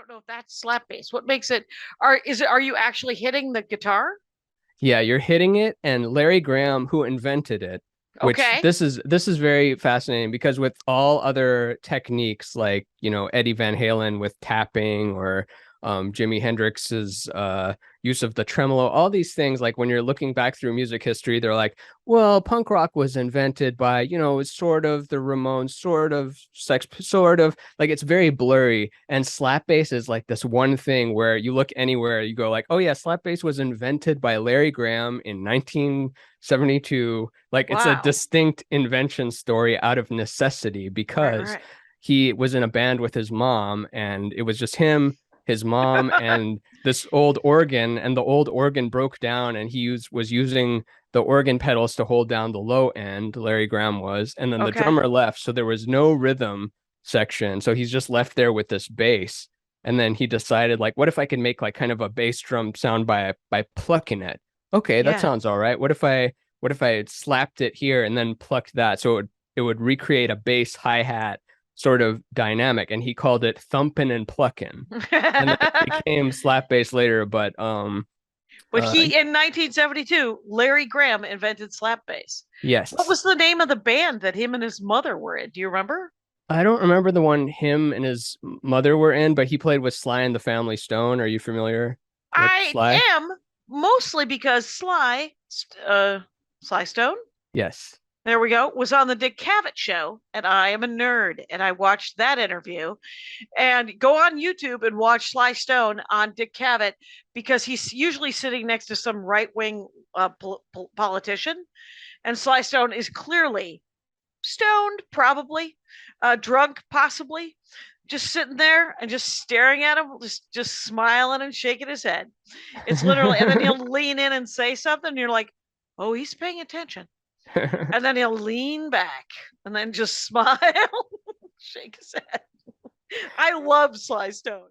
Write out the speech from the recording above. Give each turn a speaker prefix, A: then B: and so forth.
A: don't know if that's slap bass. What makes it? Are you actually hitting the guitar?
B: Yeah, you're hitting it, and Larry Graham, who invented it, which
A: Okay.
B: this is very fascinating because with all other techniques like, Eddie Van Halen with tapping or Jimi Hendrix's use of the tremolo, all these things, like when you're looking back through music history, they're like, well, punk rock was invented by, sort of the Ramones, sort of sort of like it's very blurry. And slap bass is like this one thing where you look anywhere, you go like, oh yeah, slap bass was invented by Larry Graham in 1972. Like it's a
A: Wow.
B: distinct invention story out of necessity
A: Right,
B: because
A: right.
B: he was in a band with his mom, and it was just him, his mom, and this old organ, and the old organ broke down, and was using the organ pedals to hold down the low end, Larry Graham was, and then the
A: Okay.
B: drummer left, so there was no rhythm section. So he's just left there with this bass. And then he decided, like, what if I could make like kind of a bass drum sound by plucking it? Okay, that
A: Yeah.
B: sounds all right. What if I slapped it here and then plucked that? So it would recreate a bass hi-hat sort of dynamic, and he called it thumping and plucking. And then it became slap bass later, but
A: But
B: uh
A: he, in 1972, Larry Graham invented slap bass. What
B: yes.
A: was the name of the band that him and his mother were in? Do you remember?
B: I don't remember the one him and his mother were in, but he played with Sly and the Family Stone. Are you familiar with
A: I
B: Sly?
A: am, mostly because Sly Stone,
B: Yes.
A: there we go, was on the Dick Cavett show, and I am a nerd, and I watched that interview. And go on YouTube and watch Sly Stone on Dick Cavett because he's usually sitting next to some right wing politician, and Sly Stone is clearly stoned, probably, drunk, possibly, just sitting there and just staring at him, just smiling and shaking his head. It's literally, and then he'll lean in and say something, and you're like, oh, he's paying attention. And then he'll lean back and then just smile, shake his head. I love Sly Stone.